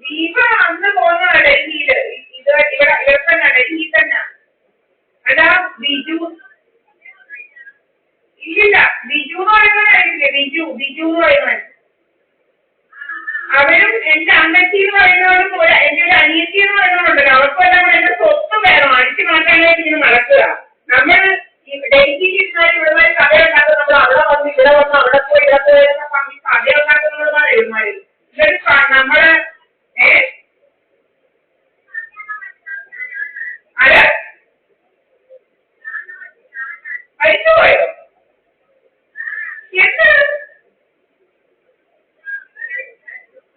ദീപ അന്ന് പോകുന്ന ഡൽഹിയില് ഇത് ഇവിടെ തന്നെ ഡൽഹി തന്നെ. അതാ ബിജു ഇല്ലില്ല, ബിജു എന്ന് പറയുന്നത് അറിയില്ലേ? ബിജു എന്ന് പറയുന്നത് അവരും എന്റെ അമ്മച്ചി എന്ന് പറയുന്നവരും എന്റെ ഒരു അനിയത്തി എന്ന് പറയുന്നവരുണ്ടല്ലോ, അവർക്കെല്ലാം കൂടെ എന്റെ സ്വത്ത് വേണം അടിച്ചു മാറ്റാനായിട്ട് ഇങ്ങനെ നടക്കുക. നമ്മൾ ഡൽഹിയിൽ ഇരുന്നാലും ഇവിടെ കഥയുണ്ടാക്കും, നമ്മൾ അവിടെ വന്ന് ഇവിടെ വന്ന് അവിടെ പോയി ഇവിടെ പോയി പറഞ്ഞ് കഥയുണ്ടാക്കുന്നതാണ് എഴുമാര്. എന്നിട്ട് നമ്മള് അത് കഴിച്ചു പോയോ എന്ത്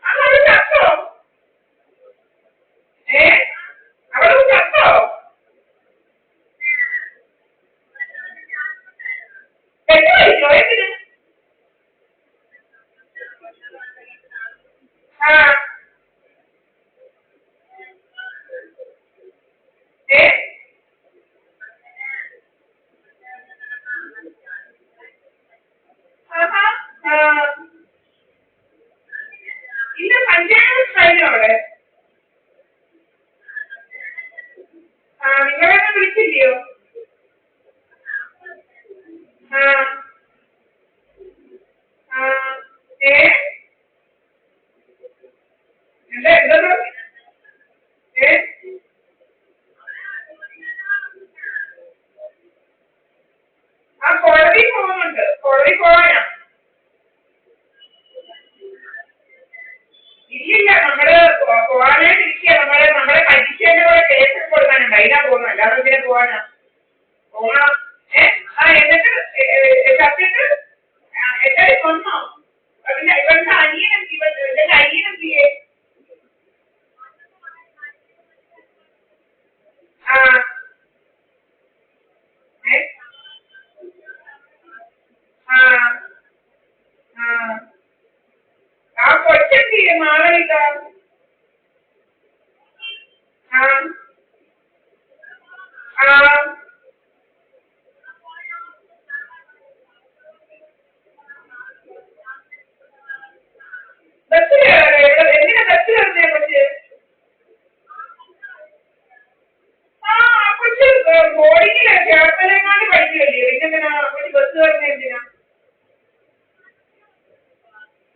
അവള് ചത്തോ? അവള് ചത്തോ? പെണ്ണു കഴിച്ചോ? എന്തിന്? ആ ഇല്ല, പഞ്ചായത്ത് കഴിഞ്ഞു അവിടെ. നിങ്ങളെന്നെ വിളിച്ചില്ലയോ? ആ ആ എന്താ എന്തോ ആ കോടതി പോകുന്നുണ്ട്, കോടതി പോവാനാ. ഇല്ലില്ല, നമ്മള് പോകാനായിട്ട് ഇരിക്കുക. നമ്മളെ പരീക്ഷേന്റെ കൂടെ കേസ് കൊടുക്കാനുണ്ട്, അതിനാ പോകുന്നത്, അല്ലാതെ ഇതിനെ പോവാനാ. പോകണം. എന്നിട്ട് സത്യത്തിൽ എല്ലാരും വന്നോ? അതിന്റെ ഇവരുടെ അനിയനെന്ത് ഇവരുടെ അനിയനെന്തിയെ? ആ ആ ആ ആ കൊച്ചെന്തിയെ മാളവിക? ആ ആ ബസ്സിൽ എന്തിനാ ബസ്സിൽ വരുന്നേ കൊച്ച്? ആ കൊച്ച് ബോർഡിങ്ങില് ചേർത്തലങ്ങാണ്ട് പഠിക്കുമല്ലേ, പിന്നെന്തിനാ കൊച്ച് ബസ് കയറുന്ന എന്തിനാ?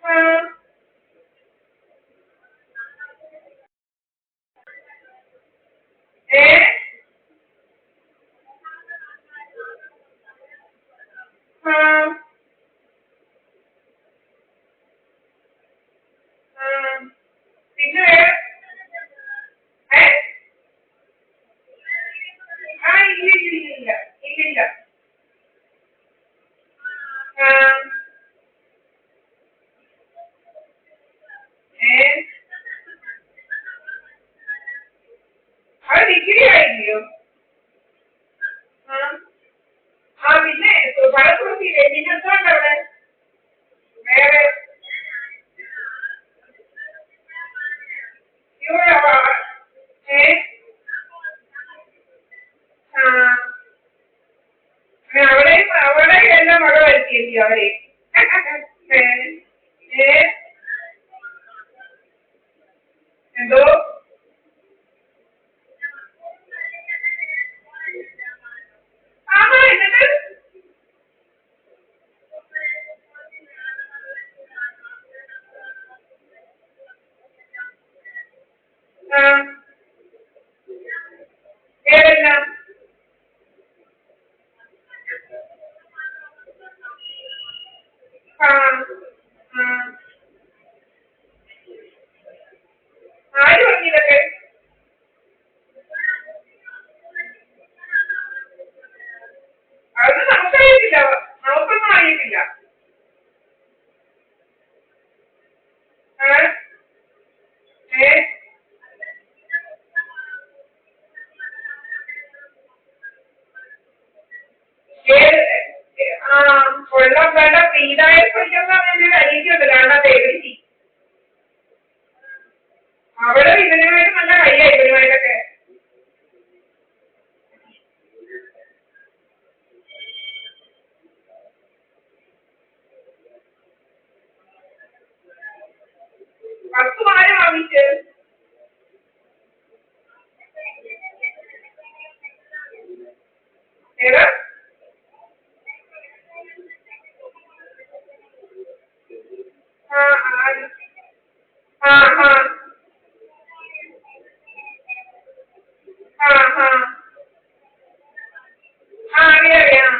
ആ ഏ ആ ആ പിന്നെ വേറെ ഏ ആ ഇല്ലില്ല ഇല്ലില്ല. ആ ഏ അത് ഡിഗ്രി ആയില്ലയോ? ആ ആ പിന്നെ ഫലപ്രൂഫില്ലേ? പിന്നെന്തുകൊണ്ട് അവിടെ വേറെ ഇവിടെ ഏ ആ അവിടെ എല്ലാം മഴ വരുത്തിയല്ലോ അവരെ. ഏ ഏ എന്തോ ആഹാ എന്നിട്ട് ആ ഏതെല്ലാം ആ ആ ആര് പറഞ്ഞിതൊക്കെ? അതൊന്നും നമുക്കറിയത്തില്ല, നമുക്കൊന്നും അറിയത്തില്ല. ഏ ഏത് ആ കൊല്ലം വേണ്ട ഫ്രീതായി പഠിക്കുന്ന ഒരു അനീതിയുണ്ട്, കാണാത്ത എഴുതി അവിടെ ഇവനുമായിട്ട് നല്ല കയ്യാ ഇവനുമായിട്ടൊക്കെ. വസ്തു ആര് വാങ്ങിച്ച്? ആ ആ ആ ആ ആ അറിയാം അറിയാം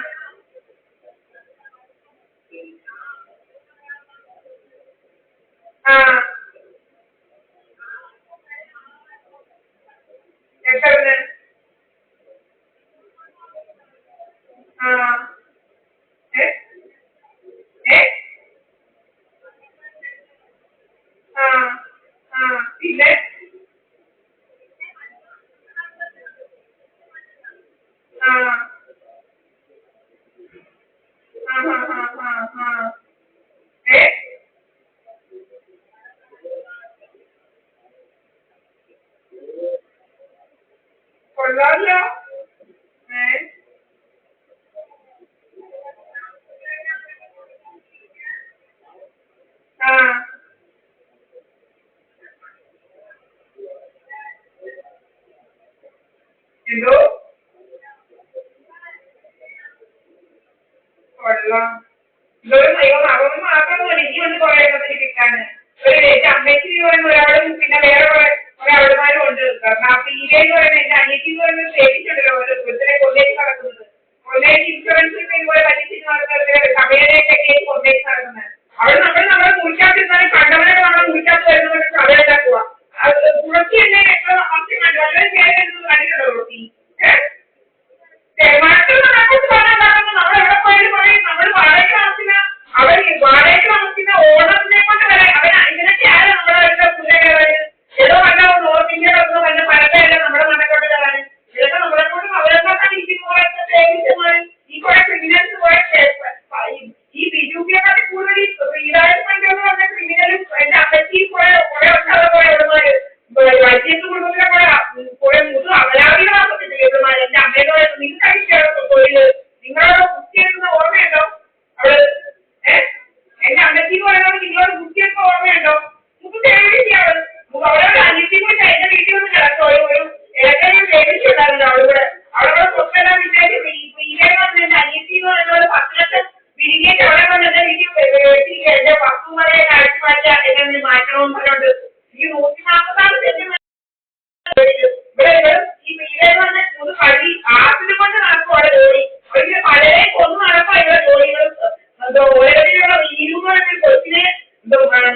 ആ എത്രന്ന് ആ ഏ ഏ ആ ആ പിന്നെ ആ ആ ആ ആ ആ ആ ഏ കൊള്ളാമല്ലോ ഏ ആ എന്തോ കൊള്ളാം ഇതൊരു ദൈവം അതൊന്നും മാത്രമൊന്നുമല്ല ഇനി ഒന്ന് കുറെ എണ്ണത്തിന് കിട്ടാന് ഒരു എന്റെ അമ്മയ്ക്ക് എന്ന് പറയുന്ന ഒരാളും പിന്നെ വേറെ കുറെ അവളുമാരും ഉണ്ട് കാരണം ആ പീരെ എന്ന് പറയുന്ന എന്റെ അനിയത്തി എന്ന് പറയുന്നത് പേടിച്ചുണ്ടല്ലോ ഒരു വൃദ്ധനെ കൊല്ലേക്ക് നടക്കുന്നത് കൊല്ലേക്ക് ഇൻഷുറൻസ് ഇതുപോലെ പറ്റിച്ചിട്ട് നടക്കുന്നത് സമയത്തേക്കൊക്കെ കൊല്ലേക്ക് നടക്കുന്നത് അവൾ നമ്മൾ മുറിക്കാതിരുന്നാലും കണ്ടവനൊക്കെ നമ്മൾ മുറിക്കാത്ത വരുന്നവർക്ക് സമയത്താക്കുക തുളസി തന്നെ അമ്മ വളരെ പേര് കണ്ടിട്ടുണ്ടോ തുളസി ഏഹ് തെരുമാറ്റം നടക്കുന്നത് പറഞ്ഞാൽ നമ്മൾ എവിടെ പോയാലും പറയും നമ്മൾ വാടകയ്ക്ക് താമസിക്കുന്ന അവർ വാടകയ്ക്ക് താമസിക്കുന്ന ഓണത്തിനെ കൊണ്ട് വരെ അവൻ ഇതിനൊക്കെ ആരാ നമ്മുടെ അടുത്ത പുള്ളികള് ഏതോ വല്ല നോർത്ത് ഇന്ത്യയിലൊക്കെ വല്ല പരത്തല്ല നമ്മുടെ മണ്ണക്കോട്ട് കയറാൻ ഇതൊക്കെ നമ്മളെ കൊണ്ട് അവരെന്താക്കാൻ ഇരിക്കുന്ന പോലത്തെ സേവിച്ചമാർ ഈ കുറെ ക്രിമിനൽസ് കുറെ ഈ ബിജുപിയെക്കാട്ടി കൂടുതൽ ഈ ശ്രീരാജ് പണ്ടെന്ന് പറഞ്ഞ ക്രിമിനലും എന്റെ അമ്മച്ചി കുറെ ഒട്ടാതെ കുറെ എവിടെമാര് വൈദ്യത്ത് കുടുംബത്തിലെ കുറെ മുതു അപരാധികളാക്കത്തില്ല എവിടെമാര് എന്റെ അമ്മയുടെ നിങ്ങൾക്ക് തൊഴില് നിങ്ങളോട് ബുദ്ധിയെടുക്കുന്ന ഓർമ്മയുണ്ടോ അവള് ഏഹ് എന്റെ അമ്മച്ചി എന്ന് പറയുന്നത് നിങ്ങളോട് ബുദ്ധിയെടുക്കുന്ന ഓർമ്മയുണ്ടോ നമുക്ക് പേടിയാണ് അവളോട് അനിയത്തി കൂടി എന്റെ വീട്ടിൽ വന്ന് കിടക്കും ഒരു ഇടയ്ക്കൊരു പേടിച്ചുണ്ടായിരുന്നു അവളിവിടെ അവളോട് സ്വസ്ഥെല്ലാം വിചാരിച്ചു ഇങ്ങനെ വന്ന് എന്റെ അനിയത്തി എന്ന് പറയുന്നത് 10 ലക്ഷം വിരിഞ്ഞേക്ക് അവിടെ വന്ന് എന്റെ വീട്ടിൽ എന്റെ വസ്തുമാരെ അഴിച്ചു മാറ്റാ എന്നെ മാറ്റണമെന്ന് പറഞ്ഞോണ്ട് ഈ 140 ഇവിടെ ഈ വീടേന്ന് പറഞ്ഞ ഒരു കളി ആസിനെ കൊണ്ട് നടക്കും അവിടെ ജോലി അവര് പലരെ കൊന്നു നടക്കാം ഇവിടെ ജോലികൾ എന്തോ ഓരോരുത്തരുള്ള വീരുന്ന കൊച്ചിനെ എന്തോ മകളെ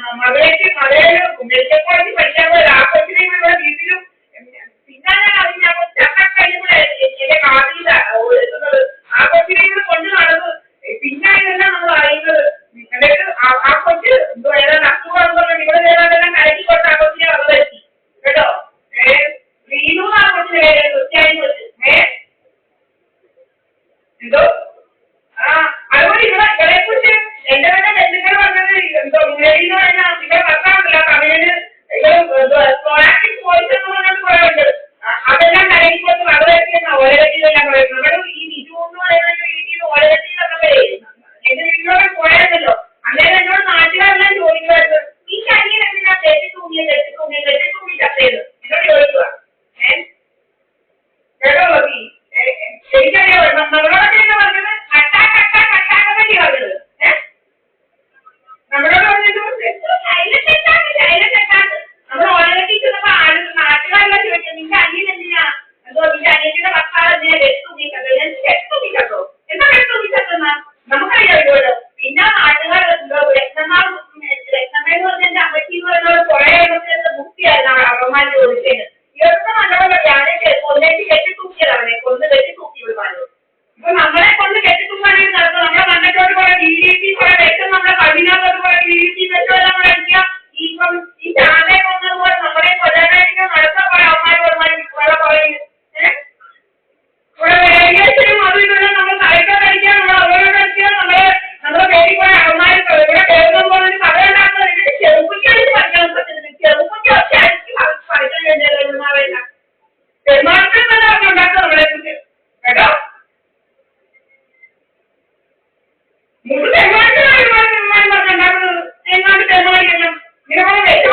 മെഡിക്കൽ കോളേജിൽ പഠിക്കാൻ പോയത് ആ കൊച്ചിനെ ഇവിടെ വീട്ടിലും പിന്നെ ഞാൻ അറിഞ്ഞ ചക്കക്കഴിയുമ്പോഴേ എന്റെ കാതില എത്തുന്നത് ആ കൊച്ചിനെ ഇവിടെ കൊണ്ട് നടന്നു പിന്നെ ഇതെല്ലാം നമ്മൾ അറിയുന്നത് എന്നിട്ട് ആ കൊച്ച് എന്തോ ഏതാണ്ട് അസുഖം പറഞ്ഞാൽ ഇവിടെ ഏതാണ്ടെല്ലാം കലക്കി കൊടുത്ത് ആ കൊച്ചിനെ അത് വരുത്തി കേട്ടോ വീണു ആ കൊച്ചിനെ ക്രിസ്ത്യാനി കൊച്ച് എന്തോ അതുപോലെ ഇവിടെ കുറിച്ച് എന്റെ തന്നെ ബന്ധുക്കൾ പറഞ്ഞത് എന്തോ മുരളി എന്ന് പറഞ്ഞാൽ ഇവിടെ ഭർത്താവ്